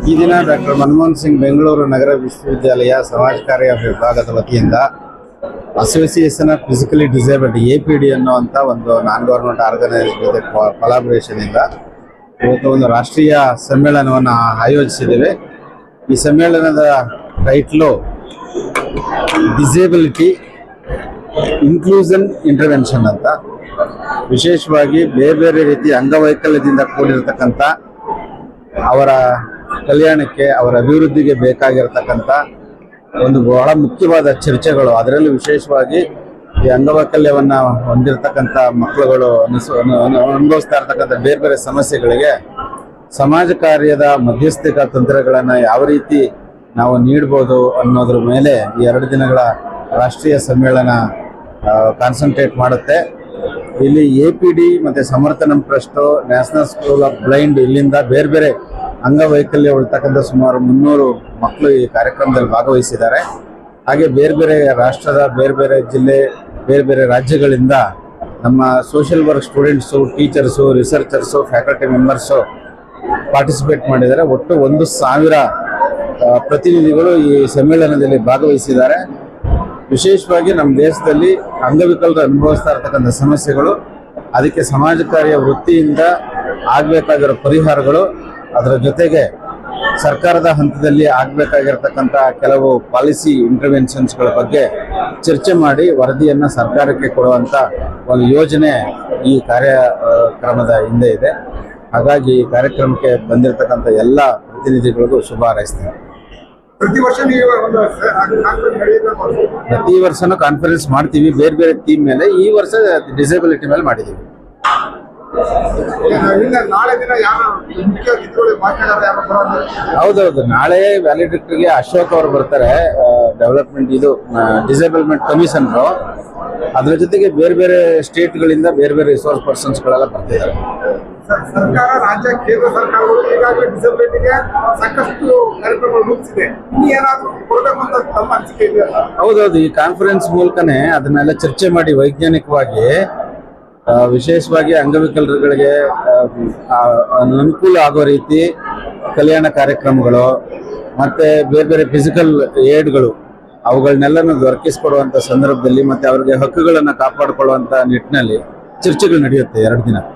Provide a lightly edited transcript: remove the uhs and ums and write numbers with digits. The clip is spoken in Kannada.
ಈ ದಿನ ಡಾಕ್ಟರ್ ಮನಮೋಹನ್ ಸಿಂಗ್ ಬೆಂಗಳೂರು ನಗರ ವಿಶ್ವವಿದ್ಯಾಲಯ ಸಮಾಜ ಕಾರ್ಯ ವಿಭಾಗದ ವತಿಯಿಂದ association of physically disabled APD ಅನ್ನುವಂಥ ಒಂದು ನಾನ್ ಗವರ್ಮೆಂಟ್ ಆರ್ಗನೈಸೇಷನ್ ಜೊತೆ ಕೊಲಾಬರೇಷನ್ ಇಂದ ಇವತ್ತು ಒಂದು ರಾಷ್ಟ್ರೀಯ ಸಮ್ಮೇಳನವನ್ನು ಆಯೋಜಿಸಿದ್ದೇವೆ. ಈ ಸಮ್ಮೇಳನದ ಟೈಟ್ಲು ಡಿಸೇಬಿಲಿಟಿ ಇನ್ಕ್ಲೂಷನ್ ಇಂಟರ್ವೆನ್ಷನ್ ಅಂತ. ವಿಶೇಷವಾಗಿ ಬೇರೆ ಬೇರೆ ರೀತಿಯ ಅಂಗವೈಕಲ್ಯದಿಂದ ಕೂಡಿರತಕ್ಕಂಥ ಅವರ ಕಲ್ಯಾಣಕ್ಕೆ, ಅವರ ಅಭಿವೃದ್ಧಿಗೆ ಬೇಕಾಗಿರತಕ್ಕಂಥ ಒಂದು ಬಹಳ ಮುಖ್ಯವಾದ ಚರ್ಚೆಗಳು, ಅದರಲ್ಲೂ ವಿಶೇಷವಾಗಿ ಈ ಅಂಗವೈಕಲ್ಯವನ್ನು ಹೊಂದಿರತಕ್ಕಂಥ ಮಕ್ಕಳುಗಳು ಅನುಭವಿಸ್ತಾ ಇರ್ತಕ್ಕಂಥ ಬೇರೆ ಬೇರೆ ಸಮಸ್ಯೆಗಳಿಗೆ ಸಮಾಜ ಕಾರ್ಯದ ಮಧ್ಯಸ್ಥಿಕಾ ತಂತ್ರಗಳನ್ನು ಯಾವ ರೀತಿ ನಾವು ನೀಡ್ಬೋದು ಅನ್ನೋದ್ರ ಮೇಲೆ ಈ 2 ದಿನಗಳ ರಾಷ್ಟ್ರೀಯ ಸಮ್ಮೇಳನ ಕಾನ್ಸಂಟ್ರೇಟ್ ಮಾಡುತ್ತೆ. ಇಲ್ಲಿ APD ಮತ್ತು Samarthanam trust, national school of blind, ಇಲ್ಲಿಂದ ಬೇರೆ ಬೇರೆ ಅಂಗವೈಕಲ್ಯ ಉಳ್ತಕ್ಕಂಥ ಸುಮಾರು 300 ಮಕ್ಕಳು ಈ ಕಾರ್ಯಕ್ರಮದಲ್ಲಿ ಭಾಗವಹಿಸಿದ್ದಾರೆ. ಹಾಗೆ ಬೇರೆ ಬೇರೆ ರಾಷ್ಟ್ರದ ಬೇರೆ ಬೇರೆ ಜಿಲ್ಲೆ, ಬೇರೆ ಬೇರೆ ರಾಜ್ಯಗಳಿಂದ ನಮ್ಮ social work students, teachers, researchers, faculty members participate ಮಾಡಿದ್ದಾರೆ. ಒಟ್ಟು 1,000 ಪ್ರತಿನಿಧಿಗಳು ಈ ಸಮ್ಮೇಳನದಲ್ಲಿ ಭಾಗವಹಿಸಿದ್ದಾರೆ. ವಿಶೇಷವಾಗಿ ನಮ್ಮ ದೇಶದಲ್ಲಿ ಅಂಗವಿಕಲರು ಅನುಭವಿಸ್ತಾ ಇರ್ತಕ್ಕಂಥ ಸಮಸ್ಯೆಗಳು, ಅದಕ್ಕೆ ಸಮಾಜ ಕಾರ್ಯ ವೃತ್ತಿಯಿಂದ ಆಗಬೇಕಾಗಿರೋ ಪರಿಹಾರಗಳು, ಅದರ ಜೊತೆಗೆ ಸರ್ಕಾರದ ಹಂತದಲ್ಲಿ ಆಗಬೇಕಾಗಿರ್ತಕ್ಕಂಥ ಕೆಲವು ಪಾಲಿಸಿ ಇಂಟರ್ವೆನ್ಷನ್ಸ್ಗಳ ಬಗ್ಗೆ ಚರ್ಚೆ ಮಾಡಿ ವರದಿಯನ್ನು ಸರ್ಕಾರಕ್ಕೆ ಕೊಡುವಂಥ ಒಂದು ಯೋಜನೆ ಈ ಕಾರ್ಯಕ್ರಮದ ಹಿಂದೆ ಇದೆ. ಹಾಗಾಗಿ ಈ ಕಾರ್ಯಕ್ರಮಕ್ಕೆ ಬಂದಿರತಕ್ಕಂಥ ಎಲ್ಲ ಪ್ರತಿನಿಧಿಗಳಿಗೂ ಶುಭ ಹಾರೈಸ್ತೇನೆ. ಪ್ರತಿ ವರ್ಷನೂ ಕಾನ್ಫರೆನ್ಸ್ ಮಾಡ್ತೀವಿ ಬೇರೆ ಬೇರೆ ಥೀಮ್ ಮೇಲೆ. ಈ ವರ್ಷ ಡಿಸೇಬಿಲಿಟಿ ಮೇಲೆ ಮಾಡಿದ್ದೀವಿ. ಹೌದೌದು, ನಾಳೆ ವ್ಯಾಲಿಡಿಕ್ಟರ್ಗೆ ಅಶೋಕ್ ಅವರು ಬರ್ತಾರೆ, ಡೆವಲಪ್ಮೆಂಟ್ ಇದು ಡಿಸೇಬಲ್ಮೆಂಟ್ ಕಮಿಷನರು. ಅದ್ರ ಜೊತೆಗೆ ಬೇರೆ ಬೇರೆ ಸ್ಟೇಟ್ಗಳಿಂದ ಬೇರೆ ಬೇರೆ ರಿಸೋರ್ಸ್ ಪರ್ಸನ್ಸ್ಗಳೆಲ್ಲ ಬರ್ತಿದ್ದಾರೆ. ಸರ್ಕಾರ, ರಾಜ್ಯ, ಕೇಂದ್ರ ಸರ್ಕಾರಗಳು ಈಗಾಗಲೇ ಡಿಸೇಬಿಲಿಟಿಗೆ ಸಾಕಷ್ಟು ಕಾರ್ಯಕ್ರಮಗಳು ರೂಪಿಸಿದೆ. ಏನಾದರೂ ಕೊಡಬೇಕು ಅಂತ ತಮ್ಮ ಅನಿಸಿಕೆ ಇದೆ? ಹೌದೌದು, ಈ ಕಾನ್ಫರೆನ್ಸ್ ಮೂಲಕನೇ ಅದನ್ನೆಲ್ಲ ಚರ್ಚೆ ಮಾಡಿ ವೈಜ್ಞಾನಿಕವಾಗಿ ವಿಶೇಷವಾಗಿ ಅಂಗವಿಕಲರುಗಳಿಗೆ ಅನುಕೂಲ ಆಗೋ ರೀತಿ ಕಲ್ಯಾಣ ಕಾರ್ಯಕ್ರಮಗಳು ಮತ್ತು ಬೇರೆ ಬೇರೆ ಫಿಸಿಕಲ್ ಏಡ್ಗಳು ಅವುಗಳನ್ನೆಲ್ಲನೂ ದೊರಕಿಸ್ಕೊಡುವಂಥ ಸಂದರ್ಭದಲ್ಲಿ ಮತ್ತು ಅವ್ರಿಗೆ ಹಕ್ಕುಗಳನ್ನು ಕಾಪಾಡಿಕೊಳ್ಳುವಂಥ ನಿಟ್ಟಿನಲ್ಲಿ ಚರ್ಚೆಗಳು ನಡೆಯುತ್ತೆ 2 ದಿನ.